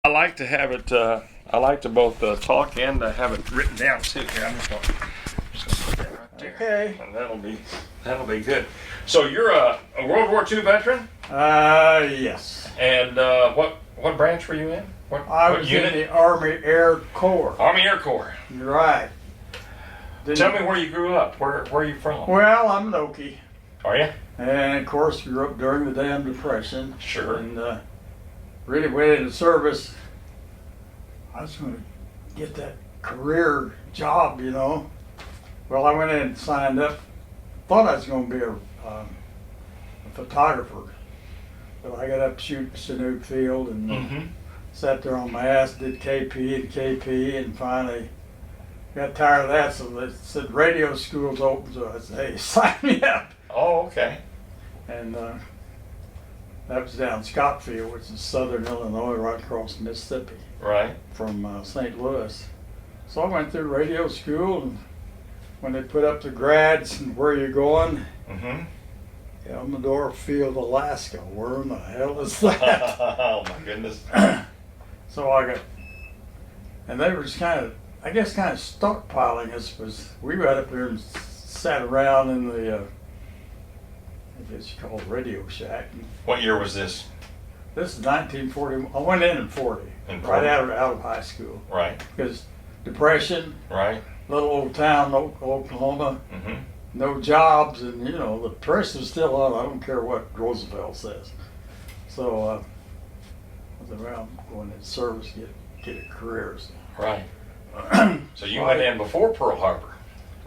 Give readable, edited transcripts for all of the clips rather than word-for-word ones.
I like to have it. I like to both talk and have it written down too. Here, I'm just gonna put that right there. Okay. And that'll be good. So you're a World War II veteran, Yes. and what branch were you in? I What was unit? in the Army Air Corps. Army Air Corps. Right. Tell me where you grew up. Where are you from? Well, I'm an Okie. Are you? And of course, grew up during the damn Depression. Sure. And really went into service. I was going to get that career job, you know. Well, I went in and signed up. Thought I was going to be a photographer. But I got up to shoot Chinook Field and sat there on my ass, did KP and KP, and finally got tired of that. So they said radio school's open. So I said, hey, sign me up. Oh, okay. And that was down Scottfield, which is southern Illinois, right across the Mississippi Right. from St. Louis. So I went through radio school, and when they put up the grads and where you're going, Elmendorf Field, Alaska. Where in the hell is that? Oh my goodness. So I got, and they were just kind of stockpiling us. We got up there and sat around in the, I guess you call it Radio Shack. What year was this? This is 1940. I went in 40, In 40? right out of high school. Right. Because Depression, Right. little old town, Oklahoma, Mm-hmm. no jobs, and you know the press is still on. I don't care what Roosevelt says. So I was around going into service, get a career. So. Right. So you went in before Pearl Harbor.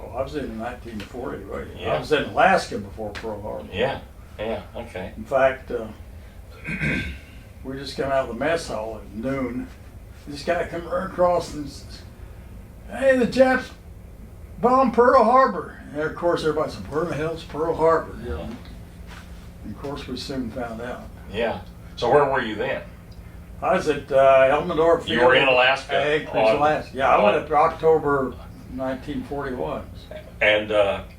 Oh, I was in 1940, right? Yeah. I was in Alaska before Pearl Harbor. Yeah. Yeah. Okay. In fact, we just came out of the mess hall at noon. This guy come right across and says, "Hey, the Japs bombed Pearl Harbor." And of course, everybody said, "Where the hell's Pearl Harbor?" You know? And of course, we soon found out. Yeah. So where were you then? I was at Elmendorf Field. You were in Alaska. Anchorage, Alaska. Yeah, I went up to October 1941. And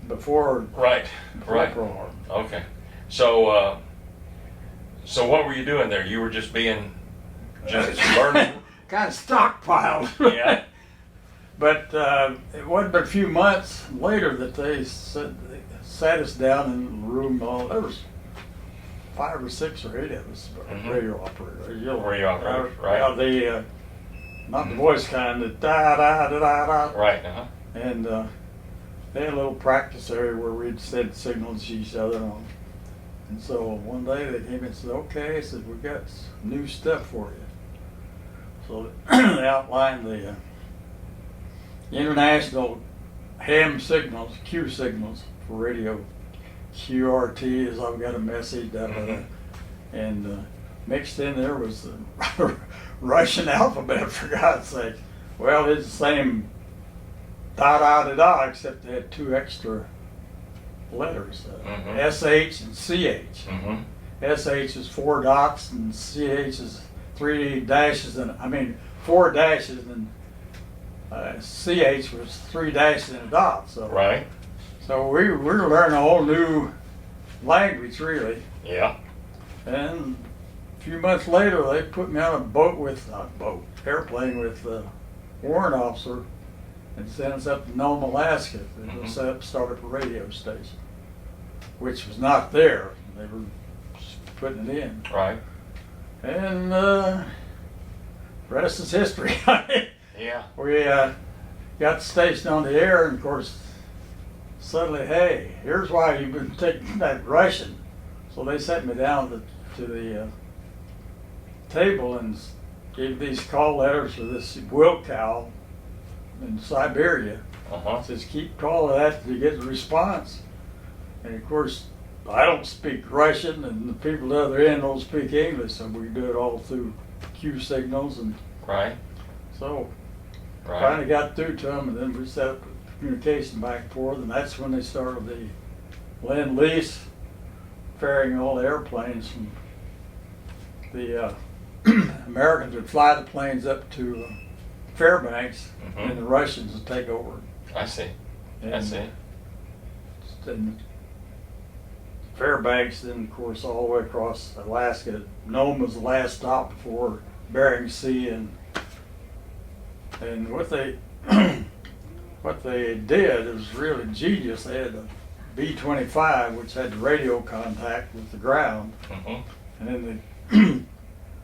Before right. Pearl Harbor. Okay. So so what were you doing there? You were just being learning. Kind of stockpiled. Yeah. But it wasn't but a few months later that they sat us down in the room. There was 5 or 6 or 8 of us, radio operators. You know, Radio operators, right. The not the voice kind, the da da da da da. Right. Uh-huh. And they had a little practice area where we'd send signals to each other. And so one day they came in and said, "Okay," said, "we got new stuff for you." So they outlined the international ham signals, Q signals for radio. QRT is I've got a message, da da da. And mixed in there was the Russian alphabet, for God's sake. Well, it's the same da da da da, except they had 2 extra letters, SH and CH. SH is 4 dots and CH is 3 dashes, and 4 dashes, and CH was 3 dashes and a dot. So Right. So we were learning a whole new language, really. Yeah. And a few months later, they put me on airplane with a warrant officer and sent us up to Nome, Alaska. They set up, start up a radio station, which was not there. They were just putting it in. Right. And the rest is history. Yeah. We got the station on the air, and of course, suddenly, hey, here's why you've been taking that Russian. So they set me down to the table and gave these call letters for this Wilk cow in Siberia. Says, keep calling that till you get the response. And of course, I don't speak Russian, and the people at the other end don't speak English, so we do it all through Q signals. And Right. so finally got through to them, and then we set up communication back and forth, and that's when they started the Lend-Lease, ferrying all the airplanes from the Americans would fly the planes up to Fairbanks, and the Russians would take over. I see. And, I see. And Fairbanks, then of course all the way across Alaska. Nome was the last stop before Bering Sea, and what they what they did was really genius. They had a B-25, which had radio contact with the ground, and then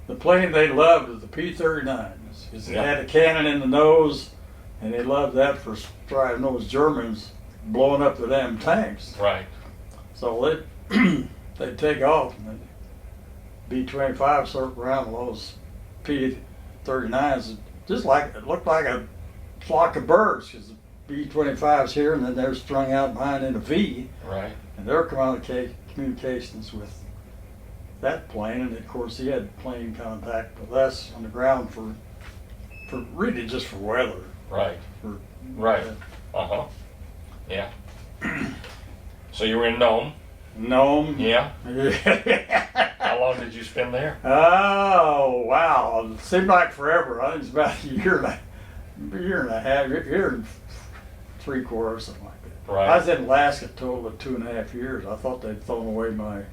the plane they loved was the P-39, because it had a cannon in the nose, and they loved that for driving those Germans blowing up the damn tanks. Right. So they'd take off, and the B-25 circle around those P-39s, just like it looked like a flock of birds, because the B-25's here, and then they're strung out behind in a V. Right. And their communications with that plane, and of course he had plane contact with us on the ground for really just for weather. Right. Right. Yeah. So you were in Nome. Nome. Yeah. How long did you spend there? Oh wow! It seemed like forever. I think it's about a year and a half, year and 3/4, something like that. Right. I was in Alaska a total of 2.5 years. I thought they'd thrown away my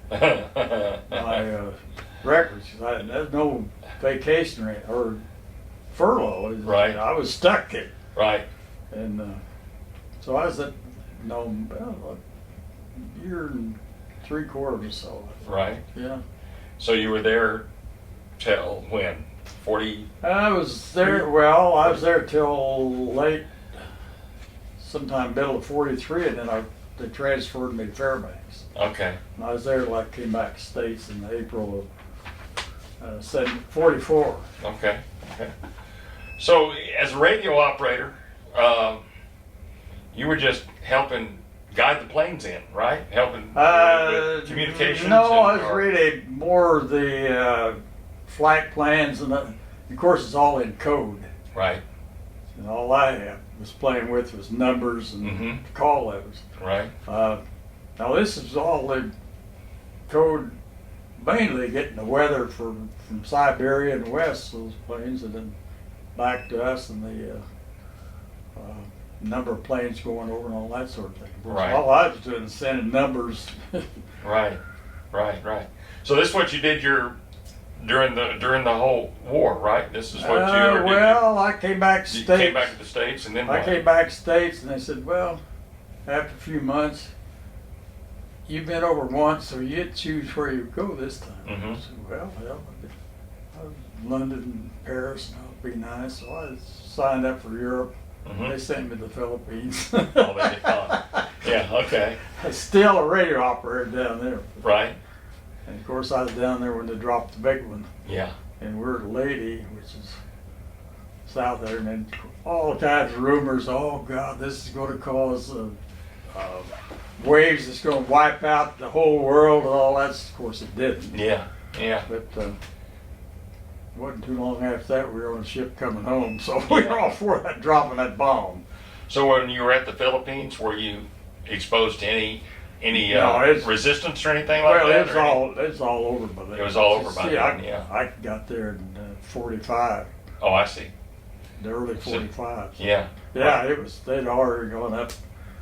records. There's no vacation rate or furlough. Right. I was stuck there. Right. And so I was at Nome about a year and 3/4 or so. Right. Yeah. So you were there till when? 40? I was there. Well, I was there till late, sometime middle of '43, and then they transferred me to Fairbanks. Okay. And I was there came back to States in April of '44. Okay. Okay. So as a radio operator, you were just helping guide the planes in, right? Helping with communications? No, I was really more the flight plans, and of course it's all in code. Right. And all I was playing with was numbers and call letters. Right. Now this is all the code, mainly getting the weather from Siberia and west, those planes, and then back to us, and the number of planes going over and all that sort of thing. Right. All I was doing is sending numbers. Right. So this is what you did during the whole war, right? This is what you well, I came back to States. You came back to the States, and then I what? came back to States, and they said, well, after a few months, you've been over once, so you get to choose where you go this time. I said, well, London and Paris, and that'll be nice. So I signed up for Europe. They sent me to the Philippines. Oh, they did. Yeah, okay. I was still a radio operator down there. Right. And of course I was down there when they dropped the big one. Yeah. And we're at Lady, which is south there, and then all kinds of rumors. Oh God, this is going to cause waves that's going to wipe out the whole world and all that. Of course it didn't. Yeah. But it wasn't too long after that we were on a ship coming home, so we were all for that dropping that bomb. So when you were at the Philippines, were you exposed to any resistance or anything like that? It's all over by then. It was all over by then. I got there in '45. Oh, I see. The early '45. Yeah. Yeah, it was. They'd already gone up.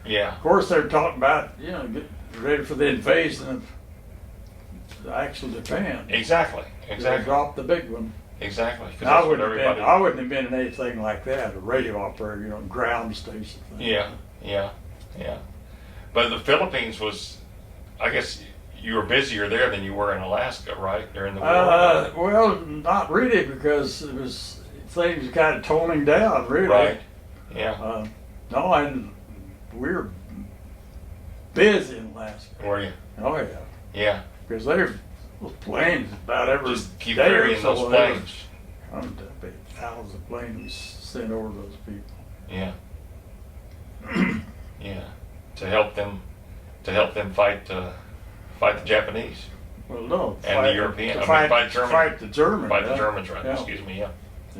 Yeah. Of course, they were talking about get ready for the invasion of actual Japan. Exactly. They dropped the big one. Exactly. I wouldn't have been in anything like that. A radio operator, ground station thing. Yeah. But the Philippines was, I guess, you were busier there than you were in Alaska, right? During the war. Well, not really, because things kind of toning down, really. Right. Yeah. We were busy in Alaska. Were you? Oh yeah. Yeah. Because those planes about every just keep day or carrying so, those planes. Thousands of planes sent over those people. Yeah. Yeah. To help them fight the Japanese. Well, no. And the European. Fight Germany. Fight the Germans. Fight the Germans, right? Yeah. Excuse me. Yeah.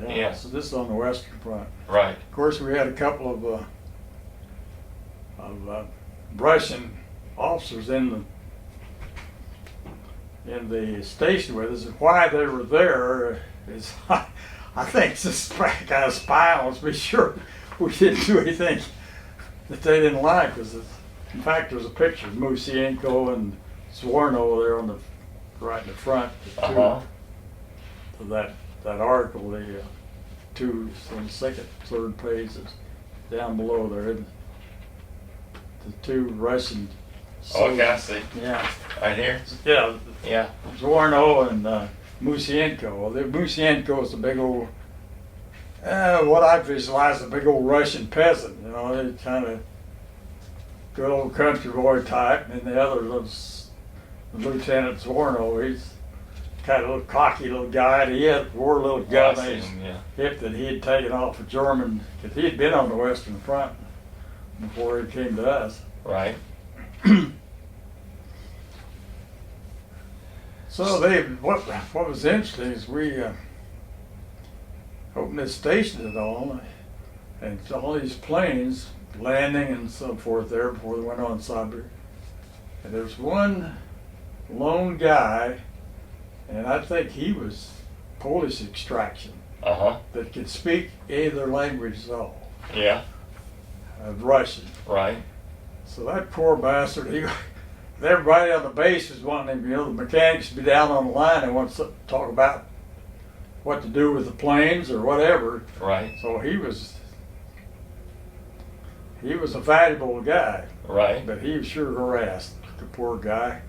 Yeah. So this is on the Western Front. Right. Of course, we had a couple of Russian officers in the station with us, and why they were there is, I think, this kind of spy on us, be sure we didn't do anything that they didn't like. Because in fact, there's a picture of Musienko and Zworno there on the right in the front of that that article, the on the second, third page is down below there, isn't it? The two Russian. Okay, I see. Yeah. Right here? Yeah. Yeah. Zworno and Musienko. Well, the Musienko is a big old, what I visualize, a big old Russian peasant. You know, he kind of good old country boy type, and the other was Lieutenant Zworno. He's kind of a little cocky little guy. And he wore a little gun on his hip that he had taken off a German, because he had been on the Western Front before he came to us. Right. So what was interesting is we opened this station and all, and all these planes landing and so forth there before they went on Siberia. And there's one lone guy, and I think he was Polish extraction, that could speak either language at all. Yeah. Russian. Right. So that poor bastard, everybody on the base was wanting him, the mechanics to be down on the line and wants to talk about what to do with the planes or whatever. Right. So he was a valuable guy. Right. But he was sure harassed, the poor guy.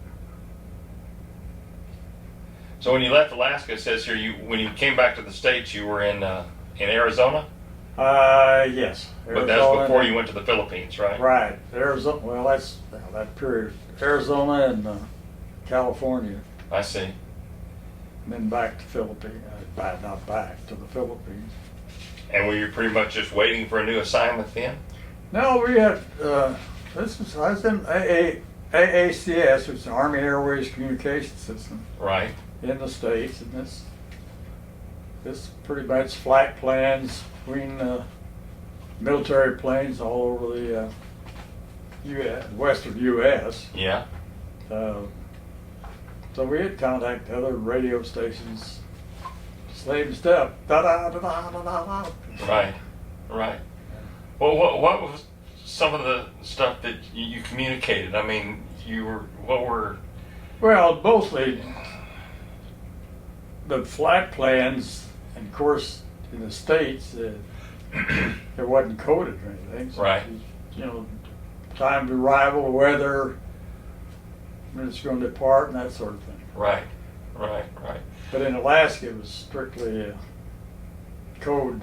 So when you left Alaska, it says here when you came back to the States, you were in Arizona? Yes. But that was before you went to the Philippines, right? Right. Arizona. Well, that's that period. Arizona and California. I see. And then back to Philippines. Not back to the Philippines. And were you pretty much just waiting for a new assignment then? No, we had. I was in AACS, which is the Army Airways Communication System. Right. In the States, and this pretty much flight plans between military planes all over the western U.S. Yeah. So we had contact other radio stations, same stuff. Da da da da da da. Right. Right. Well, what was some of the stuff that you communicated? I mean, Well, mostly the flight plans, and of course in the States it wasn't coded or anything. So right. Time of arrival, weather, when it's going to depart, and that sort of thing. Right. Right. Right. But in Alaska, it was strictly code.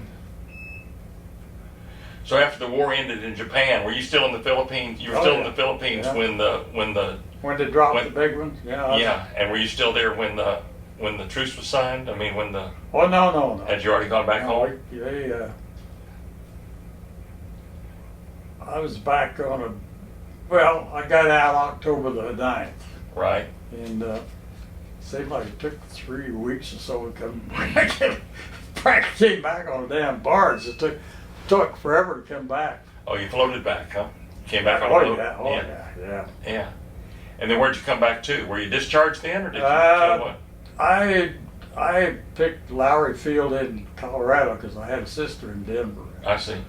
So after the war ended in Japan, were you still in the Philippines? You were still in the Philippines when they dropped the big ones. Yeah. Yeah. And were you still there when the truce was signed? I mean, when the. Oh no. Had you already gone back home? I was back on I got out October the 9th. Right. And seemed like it took 3 weeks or so to come back. Came back on a damn barge. It took forever to come back. Oh, you floated back, huh? Came back on a boat? Yeah. And then where'd you come back to? Were you discharged then, or did you what? I picked Lowry Field in Colorado because I had a sister in Denver. I see.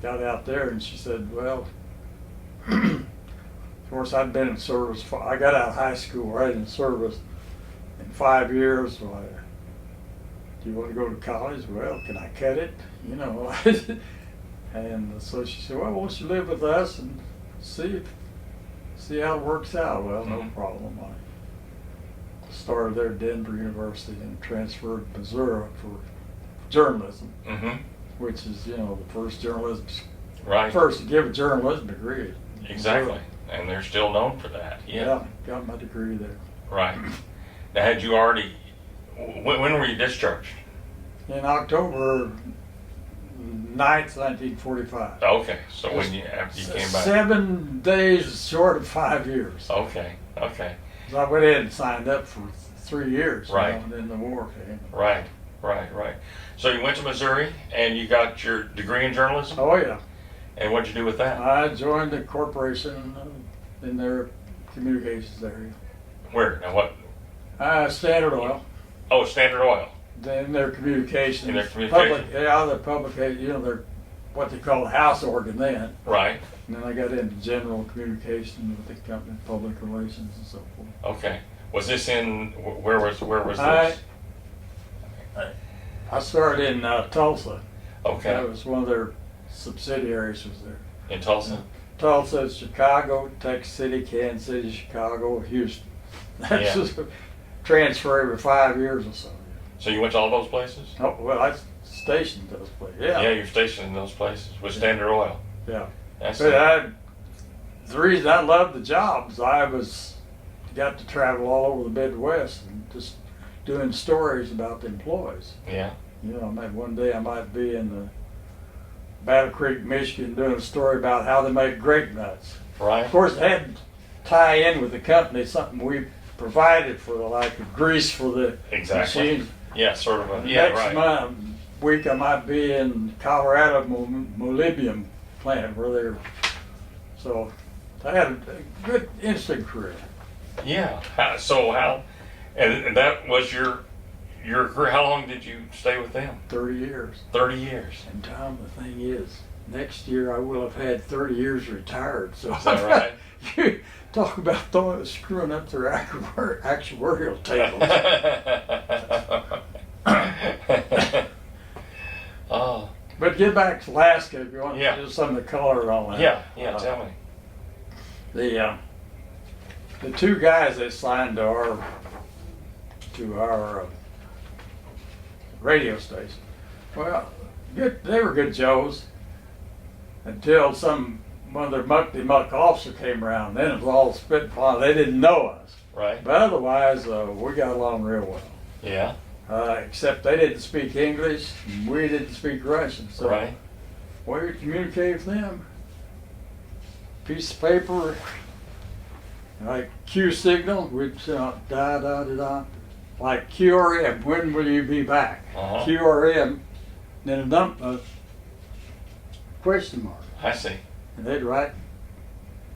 Got out there and she said, well, of course I'd been in service. I got out of high school right in service in 5 years. So do you want to go to college? Well, can I cut it? And so she said, well, why don't you live with us and see how it works out? Well, no problem. I started there at Denver University and transferred to Missouri for journalism, which is, the first journalism, first to give a journalism degree. Exactly. And they're still known for that. Yeah, got my degree there. Right. Now, had you already, when were you discharged? In October 9th, 1945. Okay, so after you came back. 7 days short of 5 years. Okay. So I went in and signed up for 3 years. Right. And then the war came. Right. So you went to Missouri and you got your degree in journalism? Oh, yeah. And what'd you do with that? I joined the corporation in their communications area. Where? Now what? Standard Oil. Oh, Standard Oil. In their communications. In their communications. They're publication. They're what they call the house organ then. Right. And then I got into general communication with the company, public relations and so forth. Okay. Was this where was this? I started in Tulsa. Okay. That was one of their subsidiaries was there. In Tulsa? Tulsa, Chicago, Texas City, Kansas City, Chicago, Houston. That's Yeah. just a transfer every 5 years or so. So you went to all those places? Oh, well, I stationed those places. Yeah, Yeah. you're stationed in those places with Standard Oil. Yeah. That's But it. the reason I loved the jobs, got to travel all over the Midwest and just doing stories about the employees. Yeah. You know, one day I might be in Battle Creek, Michigan, doing a story about how they make grape nuts. Right. Of course, it had to tie in with the company, something we provided for, like the grease for the Exactly. machines. Yeah, sort of a, yeah, right. Week I might be in Colorado molybdenum plant where they're, so I had a good instant career. Yeah. And that was your career. How long did you stay with them? 30 years. 30 years. And Tom, the thing is, next year I will have had 30 years retired. So Is that right? You talk about screwing up their actuarial tables. Oh. But get back to Alaska if you want Yeah. to do some of the color on that. Yeah, tell me. The two guys that signed to our radio station, well, they were good Joes until one of their muck officer came around. Then it was all spit and fly. They didn't know us, Right. but otherwise we got along real well. Yeah. Except they didn't speak English and we didn't speak Russian, so Right. we would communicate with them. Piece of paper, like Q signal, we'd say da da da da, like QRM. When will you be back? Uh-huh. QRM, then a question mark, I see. and they'd write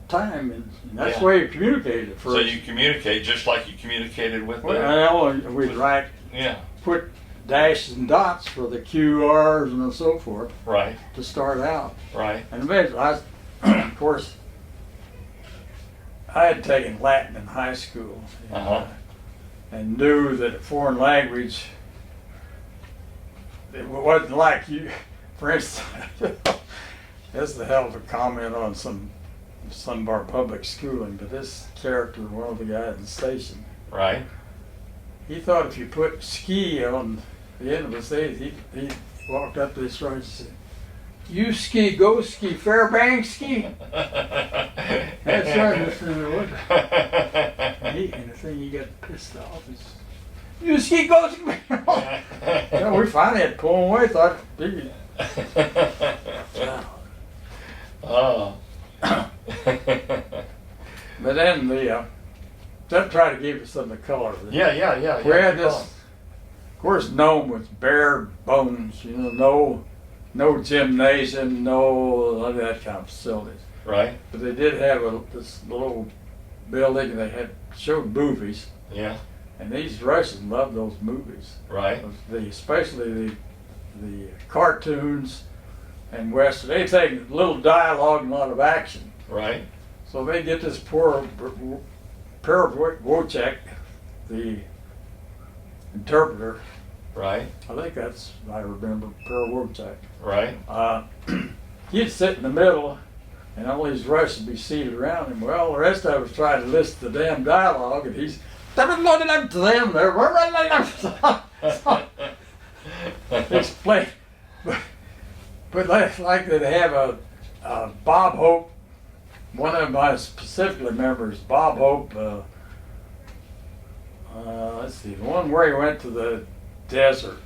time, and that's Yeah. the way you communicated at first. So you communicate just like you communicated with them. Well, we'd write, Yeah. put dashes and dots for the QRs and so forth Right. to start out. Right. And eventually, of course, I had taken Latin in high school and knew that a foreign language, it wasn't like you, for instance, that's the hell of a comment on some of our public schooling, but this character, one of the guys in the station, Right. he thought if you put ski on the end of his name, he walked up to this road and said, "You ski, go ski, Fairbanks ski." That's right, Mr. Wood. And the thing he got pissed off is, "You ski, go ski." We finally had to pull him away. Thought, "Dude." Oh. But then that tried to give us some of the color. Yeah. We had this, of course, Nome was bare bones. No gymnasium, no none of that kind of facilities. Right. But they did have this little building, and they showed movies, Yeah. and these Russians loved those movies. Right. Especially the cartoons and Western. They take little dialogue and a lot of action. Right. So they get this poor Wojciech, the interpreter. Right. I think I remember Wojciech. Right. He'd sit in the middle, and all these Russians would be seated around him. Well, the rest of us trying to listen to the damn dialogue, and he's to them there. Explain, but like they have a Bob Hope. One of my specifically remembers Bob Hope. Let's see, the one where he went to the desert.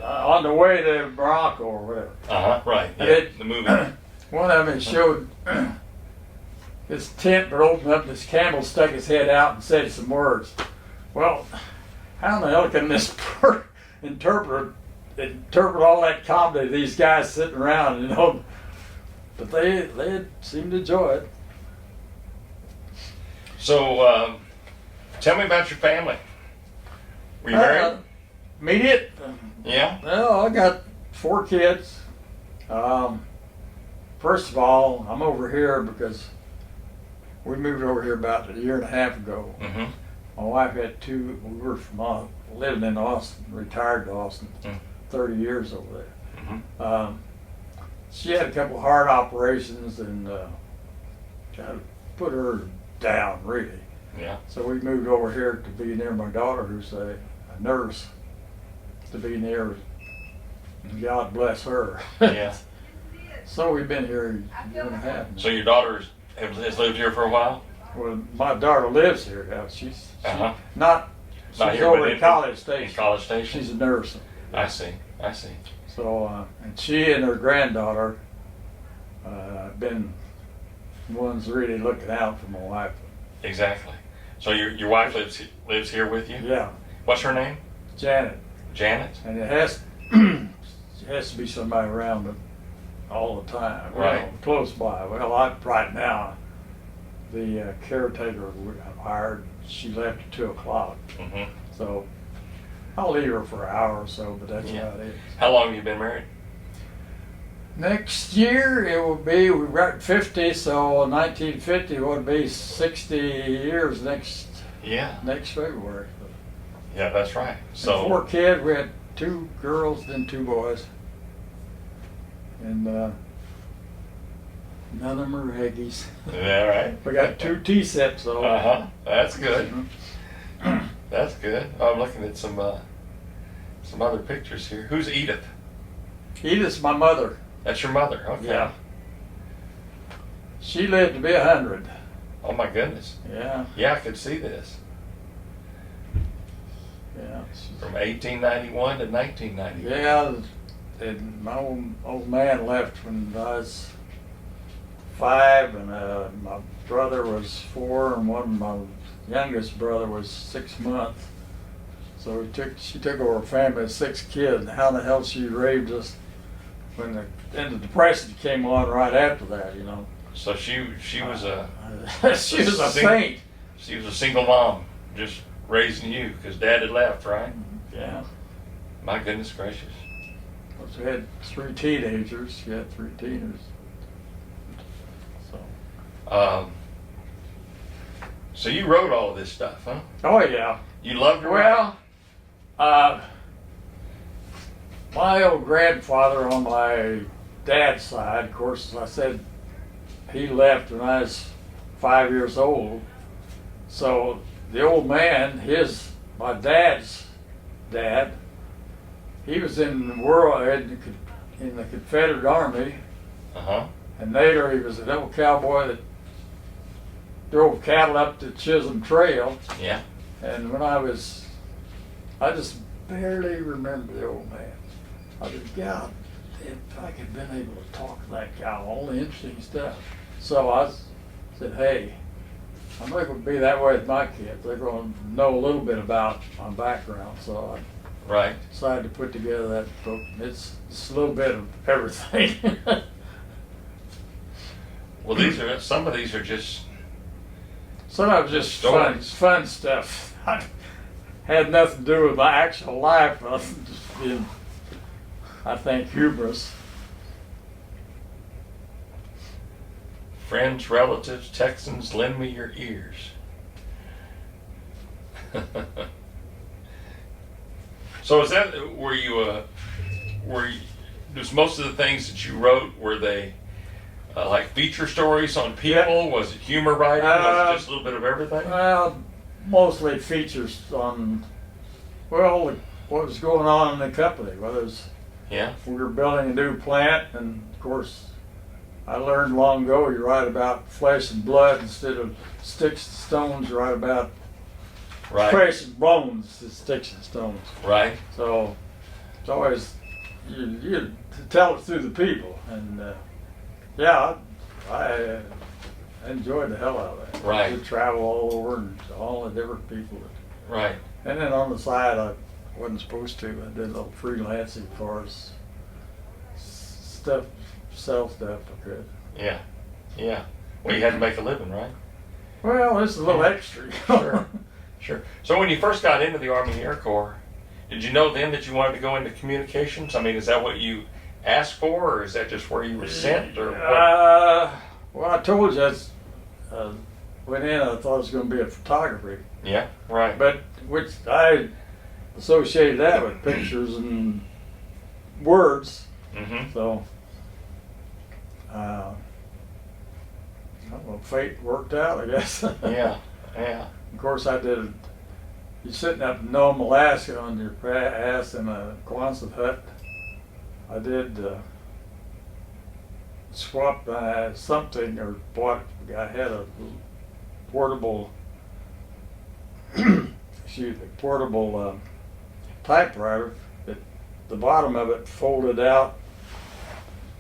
On the way to Morocco or whatever. Right. Yeah. And The movie. One of them showed his tent, but opened up, this camel stuck his head out and said some words. Well, how in the hell can this interpret all that comedy, these guys sitting around, But they seemed to enjoy it. So, tell me about your family. Were you married? Immediate. Yeah. Well, I got 4 kids. First of all, I'm over here because we moved over here about a year and a half ago. Mm-hmm. My wife had 2. We were from living in Austin, retired to Austin, Mm. 30 years over there. Mm-hmm. She had a couple of heart operations and kind of put her down, really. Yeah. So we moved over here to be near my daughter, who's a nurse, to be near. God bless her. Yeah. So we've been here a year and a half. So your daughter has lived here for a while? Well, my daughter lives here now. She's Uh-huh. not. She's Not here, over but at in College In Station. College Station? She's a nurse. I see. I see. So, and she and her granddaughter have been the ones really looking out for my wife. Exactly. So your wife lives here with you? Yeah, What's her name? Janet. Janet? And it has it has to be somebody around them all the time. Right. Well, close by. Well, right now, the caretaker I've hired, she left at 2:00. Mm-hmm. So I'll leave her for an hour or so, but that's Yeah. about it. How long have you been married? Next year it will be, we're at 50, so 1950 would be 60 years next Yeah. February. Yeah, that's right. And So 4 kids, we had 2 girls, then 2 boys. And none of them are Aggies. yeah, right. We got 2 T-sets though. Uh-huh. That's good. That's good. I'm looking at some other pictures here. Who's Edith? Edith's my mother. That's your mother. Okay. Yeah. She lived to be 100. Oh my goodness. Yeah, Yeah, I could see this. yeah. From 1891 to 1990. Yeah, and my old man left when I was 5, and my brother was 4, and my youngest brother was 6 months. So she took over a family of 6 kids. And how the hell she raised us when the Depression came on right after that, you know. So she was a she was a saint. She was a single mom, just raising you because Dad had left, right? Yeah. My goodness gracious. Well, she had 3 teenagers. She had 3 teenagers. So. So you wrote all of this stuff, huh? Oh yeah. You loved to write? Well, my old grandfather on my dad's side, of course, as I said, he left when I was 5 years old. So the old man, my dad's dad, he was in the world, in the Confederate Army, Uh-huh. and later he was an old cowboy that drove cattle up the Chisholm Trail. Yeah. And when I just barely remember the old man. I said, God, if I could have been able to talk to that guy, all the interesting stuff. So I said, hey, I'm not going to be that way with my kids. They're going to know a little bit about my background. So I Right. decided to put together that book. It's a little bit of everything. Well, some of these are just Some of it was just Stories. fun stuff. Had nothing to do with my actual life. Just being, I think, humorous. friends, relatives, Texans, lend me your ears. So is that was most of the things that you wrote, were they like feature stories on people? Yeah. Was it humor writing? Was it just a little bit of everything? Well, mostly features on, well, what was going on in the company. Whether it's Yeah. we were building a new plant, and of course, I learned long ago you write about flesh and blood instead of sticks and stones. You write about Right. flesh and bones, sticks and stones. Right. So it's always you tell it through the people, and yeah, I enjoyed the hell out of that. Right. To travel all over and all the different people. Right. And then on the side, I wasn't supposed to. I did a little freelancing for us, stuff, sell stuff I could. Yeah. Yeah. Well, you had to make a living, right? Well, it's a little extra. Sure. Sure. So when you first got into the Army Air Corps, did you know then that you wanted to go into communications? I mean, is that what you asked for, or is that just where you were sent, or what? Well, I told you I went in. I thought it was going to be a photography, Yeah. Right. but which I associated that with pictures and words. Mm-hmm. So, I don't know, fate worked out, I guess. Yeah, yeah. Of course, you're sitting up in Nome, Alaska on your ass in a Quonset hut. I did swap something or bought, I had a portable, portable typewriter that the bottom of it folded out.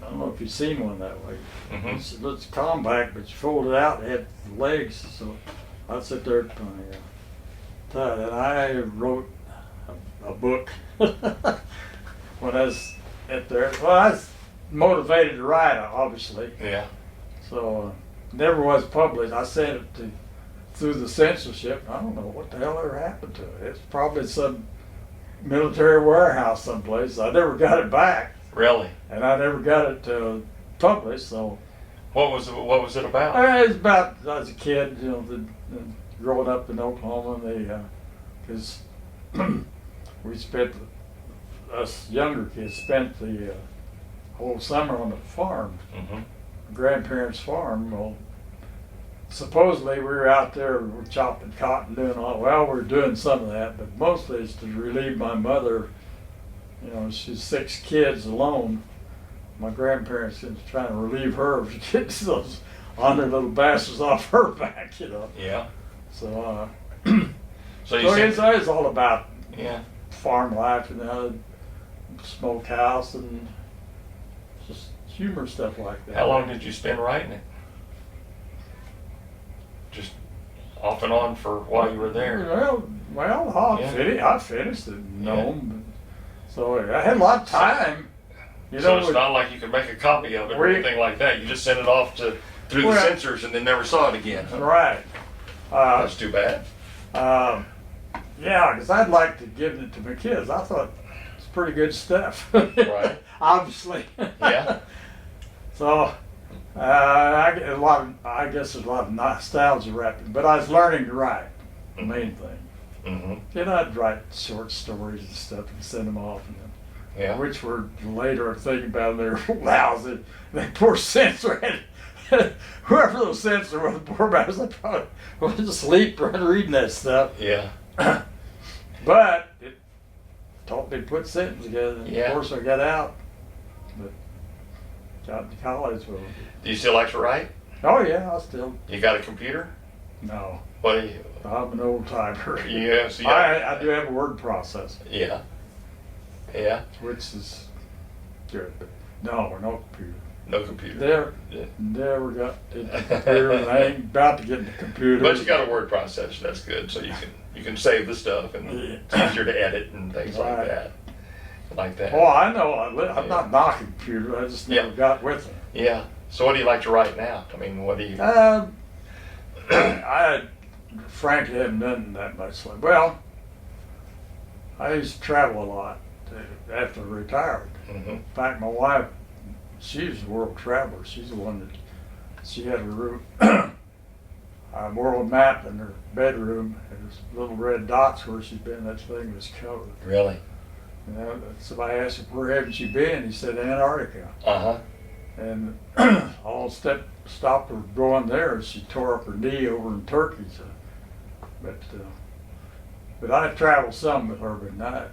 I don't know if you've seen one that way. Mm-hmm. It's compact, but you fold it out, it had legs, so I'd sit there at my and I wrote a book when I was at there. Well, I was motivated to write, obviously. Yeah. So never was published. I sent it through the censorship. I don't know what the hell ever happened to it. It's probably some military warehouse someplace. I never got it back. Really? And I never got it published. So What was it about? it was about I was a kid, growing up in Oklahoma. Because we spent, us younger kids spent the whole summer on the farm, Mm-hmm. grandparents' farm. Well, supposedly we were out there, we were chopping cotton, doing all. Well, we were doing some of that, but mostly it's to relieve my mother. She's 6 kids alone. My grandparents was trying to relieve her of getting those under little bastards off her back, Yeah. So, So you so said, it's all about yeah. farm life, smokehouse and just humor stuff like that. How long did you spend writing it? Just off and on for while you were there. Well, Yeah. I finished it, so I had a lot of time. So it's not like you could make a copy of it or anything like that. You just sent it off through the censors and then never saw it again. Huh? Right. That's too bad. Yeah, because I'd like to give it to my kids. I thought it's pretty good stuff. Right. Obviously. Yeah. So, I guess there's a lot of nostalgia wrapped in, but I was learning to write, the main thing. Mm-hmm. I'd write short stories and stuff and send them off, Yeah. which were later thinking about them, they're lousy. That poor censor had, whoever those censor were, the poor bastards, they probably went to sleep reading that stuff. Yeah. But it taught me to put sentences together. And Yeah. Of course, I got out, but got to college. Well, Do you still like to write? oh yeah, I still You got a computer? no. What do you? I'm an old timer. Yeah. So I do have a word processor, Yeah. Yeah. which is good, but no computer. No computer. Never got into the computer, and I ain't about to get in the computer. But you got a word processor. That's good. So you can save the stuff and it's easier to edit and things like Right. that. Like that. Oh, I know. I'm not knocking computers. I just never Yeah. got with them. Yeah. So what do you like to write now? I mean, what do you? I frankly haven't done that much. Well, I used to travel a lot after I retired. Mm-hmm. In fact, my wife, she's a world traveler. She's the one that she had a room, a world map in her bedroom, and there's little red dots where she'd been. That thing was covered. Really? Somebody asked him, where haven't you been? He said, Antarctica. Uh-huh. And all stopped her going there. She tore up her knee over in Turkey. So, but I traveled some with her, but not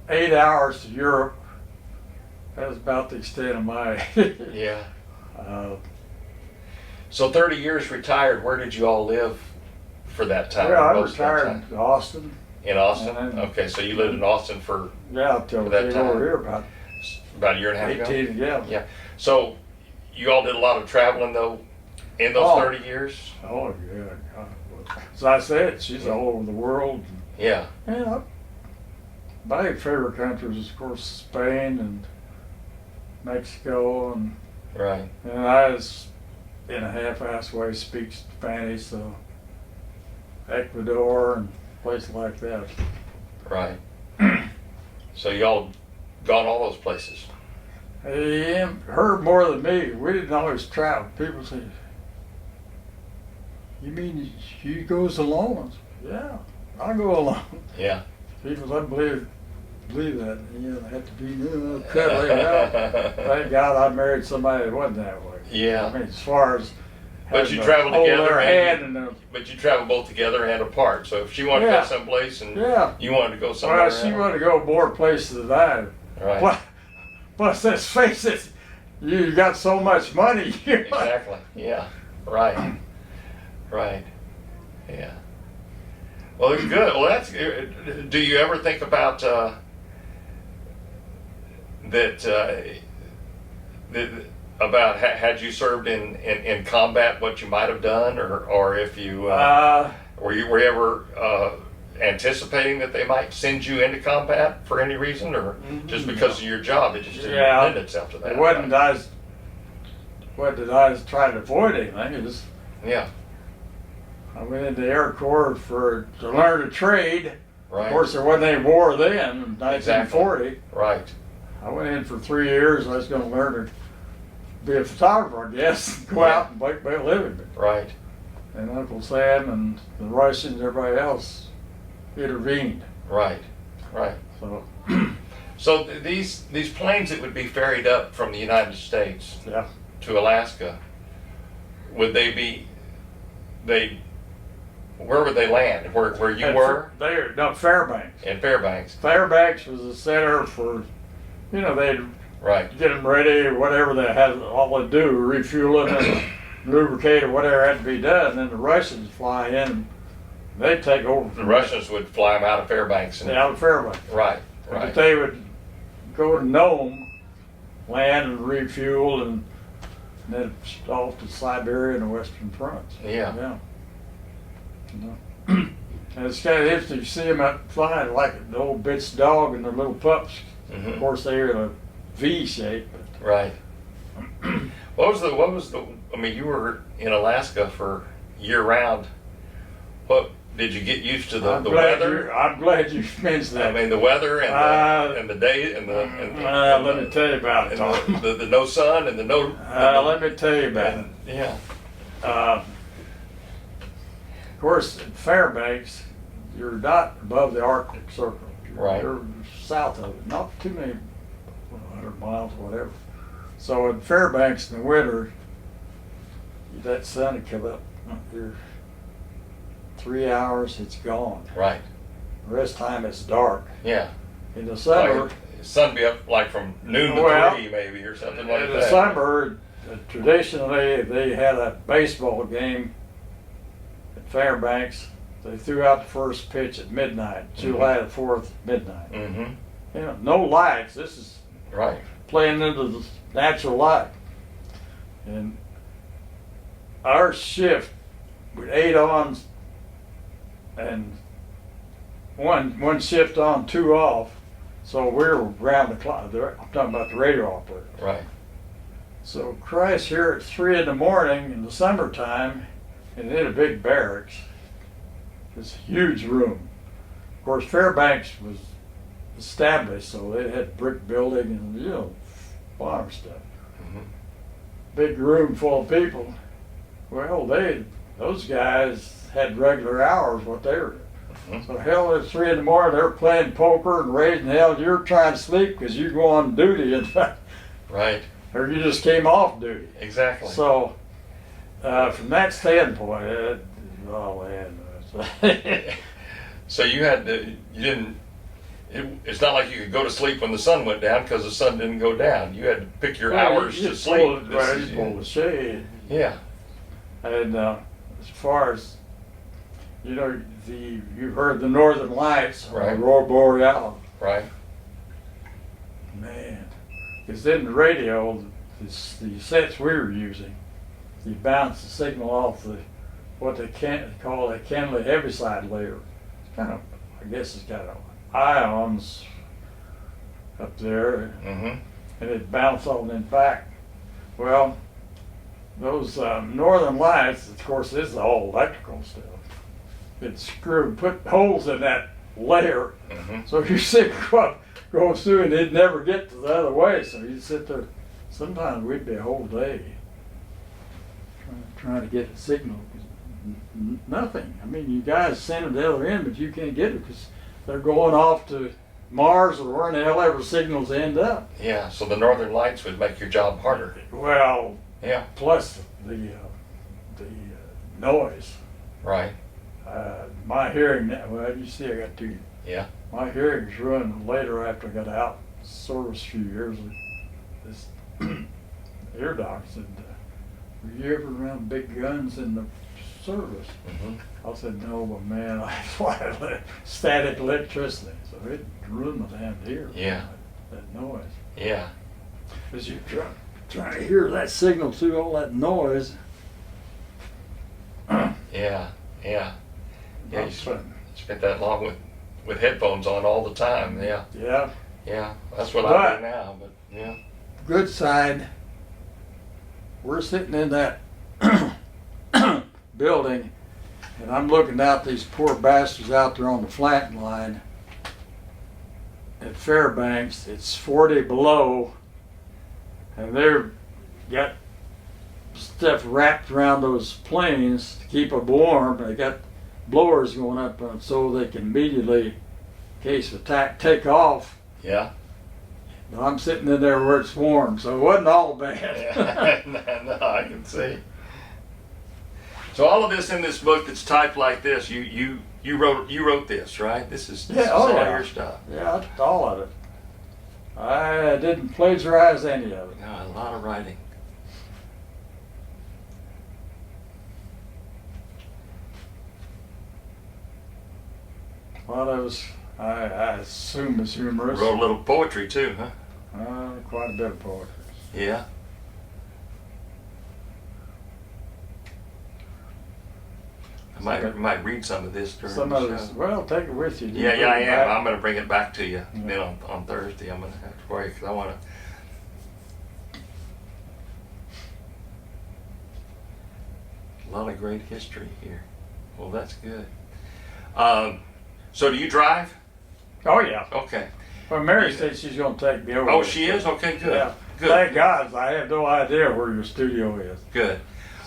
8 hours to Europe. That was about the extent of my. Yeah. uh, So 30 years retired. Where did you all live for that time? well, I most of that retired time? in Austin. In Austin? And then- Okay, so you lived in Austin for Yeah, till For that we time? over here about about a year and a half ago? 18. Yeah. Yeah. So you all did a lot of traveling though in those Oh. 30 years? Oh yeah. God. As I said, she's all over the world. Yeah. Yeah. My favorite countries is, of course, Spain and Mexico, and Right. I was in a half-assed way speak Spanish, so Ecuador and places like that. Right. So y'all gone all those places? Her more than me. We didn't always travel. People say, "You mean she goes alone?" I said, yeah, I go alone. Yeah. people don't believe that. You know, have to be cuddly. Well, thank God I married somebody that wasn't that way. Yeah. I mean, as far as But you having to travel hold together their and hand and but you travel both together and apart. So if she wanted to Yeah. go someplace and Yeah. you wanted to go somewhere well, she else. wanted to go more places than I. Right. Plus, let's face it, you got so much money. Exactly. Yeah. Right. Right. Yeah. Well, it's good. Well, that's. Do you ever think about about had you served in combat, what you might have done, or if you were you ever anticipating that they might send you into combat for any reason, or just because of your job, it just didn't lend itself to that? It wasn't. Right? I was trying to avoid anything. It was. Yeah. I went into the Air Corps to learn a trade. Right. Of course, there wasn't any war then in 1940. Exactly. Right. I went in for 3 years. I was going to learn to be a photographer, I guess, go out and make a living. Right. And Uncle Sam and the Russians and everybody else intervened. Right. Right. So, So these planes that would be ferried up from the United States yeah. to Alaska, would they where would they land? Where you were? No, Fairbanks. In Fairbanks. Fairbanks was the center for, they'd Right. get them ready, whatever they had, all they do, refueling and lubricate or whatever had to be done. And then the Russians fly in and they'd take over. The Russians would fly them out of Fairbanks. Out of Fairbanks. Right. But Right. they would go to Nome, land and refuel, and then off to Siberia and the Western Fronts. Yeah. Yeah. And it's kind of interesting. You see them out flying like the old bitch dog and their little pups. Mhm. Of course, they're in a V shape. But Right. What was the? I mean, you were in Alaska for year round. What did you get used to the weather? I'm glad you mentioned that. I mean, the weather and the day and the. Let me tell you about it, Tom. The no sun and the no. Let me tell you about it. Yeah. Of course, in Fairbanks, you're not above the Arctic Circle. Right. You're south of it, not too many 100 miles, whatever. So in Fairbanks in the winter, that sun would come up here 3 hours, it's gone. Right. The rest of the time it's dark. Yeah. In the summer, Like, sun be up like from noon to 3 maybe or something like in that. the summer, traditionally they had a baseball game at Fairbanks. They threw out the first pitch at midnight, July the 4th, midnight. Mm-hmm. No lights. This is Right. playing into the natural light. And our shift with 8 on and one shift on, 2 off. So we're round the clock. I'm talking about the radio operator. Right. So Christ here at 3 in the morning in the summertime, and in a big barracks, this huge room. Of course, Fairbanks was established, so they had brick building and farm stuff. Mm-hmm. Big room full of people. Well, those guys had regular hours what they were doing. Mm-hmm. So hell, at 3 in the morning they're playing poker and raising hell. You're trying to sleep because you go on duty, in fact, Right. or you just came off duty. Exactly. So from that standpoint, oh man. So you had to, you didn't. It's not like you could go to sleep when the sun went down because the sun didn't go down. You had to pick your hours to sleep. Pull the shade. Yeah. And as far as you've heard the Northern Lights, Right. Aurora Borealis. Right. Man, because in the radio, the sets we were using, you bounce the signal off what they call a Kenley heaviside layer. It's kind of, I guess it's got ions up there, Mm-hmm. and it bounced on and back. Well, those Northern Lights, of course, this is all electrical stuff. It's put holes in that layer, Mm-hmm. so you see what goes through, and it'd never get to the other way. So you sit there. Sometimes we'd be a whole day trying to get a signal. Nothing. I mean, you guys send it to the other end, but you can't get it because they're going off to Mars or where in the hell ever signals end up. Yeah, so the northern lights would make your job harder. Well, Yeah, plus the noise. right. My hearing, well, you see, I got two. Yeah. My hearing's ruined later after I got out of service a few years. This ear doc said, "Were you ever around big guns in the service?" Mm-hmm. I said, "No, but man, I had static electricity, so it ruined my damn ear." Yeah. That noise. Yeah. Because you're trying to hear that signal through all that noise. Yeah. Yeah. Yeah. Not fun. Spent that long with headphones on all the time. Yeah. Yeah. Yeah. That's what I do now. But yeah. Good side, we're sitting in that building, and I'm looking out these poor bastards out there on the flat line at Fairbanks. It's 40 below, and they've got stuff wrapped around those planes to keep them warm. They got blowers going up on so they can immediately, in case of attack, take off. Yeah. But I'm sitting in there where it's warm, so it wasn't all bad. Yeah. No, I can see. So all of this in this book that's typed like this, you wrote this, right? This is all your stuff. Yeah, all of it. I didn't plagiarize any of it. No, a lot of writing. Well, it was, I assume it's humorous. Wrote a little poetry too, huh? Quite a bit of poetry. Yeah. I might read some of this during Some the of show. this, well, take it with you. Yeah, I am. Back. I'm going to bring it back to you. Yeah. Then on Thursday, I'm going to have to worry because I want to. A lot of great history here. Well, that's good. So do you drive? Oh, yeah. Okay. Well, Mary said she's going to take me over. Oh, there. she is? Okay, good. Yeah. Good. Thank God. I have no idea where your studio is. Good.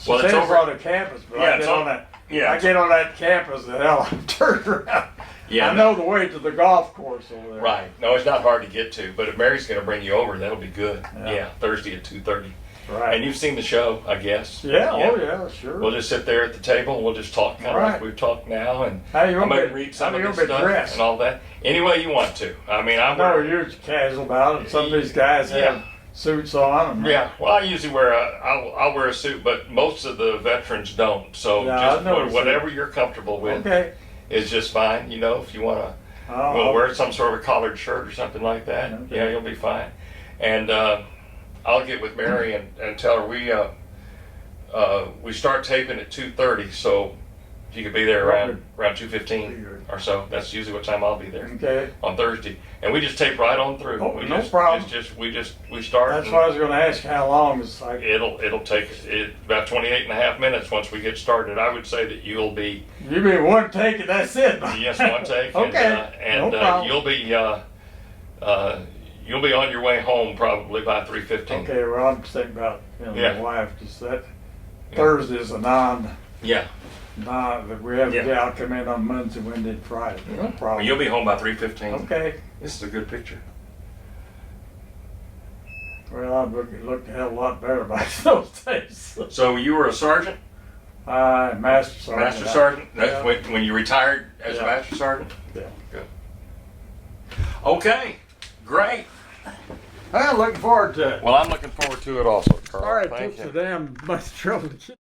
Well, Well, it's over on the campus, but Yeah, I it's get on- on that. yeah, I it's- get on that campus, and hell, I'm turned around. Yeah, I know the way to the golf course over there. Right. No, it's not hard to get to, but if Mary's going to bring you over, that'll be good. Yeah. Yeah, Thursday at 2:30. Right. And you've seen the show, I guess. Yeah. Oh, yeah. Sure. We'll just sit there at the table and we'll just talk kind of Right. like we've talked now, and How you I'm gonna going be- to read some how of you this gonna be stuff dressed? and all that. Any way you want to. I mean, I know you're casual about it. Some of these guys Yeah. have suits on. And Yeah, well, I usually I'll wear a suit, but most of the veterans don't. So Yeah, just I know whatever you're comfortable with Okay. is just fine. You know, if you want to wear some sort of a collared shirt or something like that, Okay. yeah, you'll be fine. And I'll get with Mary and tell her we start taping at 2:30, so you could be there around 2:15 or so. That's usually what time I'll be there Okay. on Thursday, and we just tape right on through. Oh, we no just, problem. We start. That's and what I was going to ask. How long is like? It'll take about 28 and a half minutes once we get started. I would say that you'll be You mean one take and that's it? yes, one take. Okay. And No problem. you'll be on your way home probably by 3:15. Okay. Well, I'm thinking about Yeah. my wife. Just that Thursday is a non Yeah. that we have a Yeah. gal come in on Monday, Wednesday, and Friday. No Well, problem. you'll be home by 3:15. Okay. This is a good picture. Well, I looked a hell of a lot better by those days. So you were a sergeant, Master Sergeant. master sergeant. That's Yeah. when you retired as a Yeah. master sergeant. Yeah. Good. Okay. Great. I'm looking forward to it. Well, I'm looking forward to it also, Carl. Sorry, it Thank took you. so damn much trouble to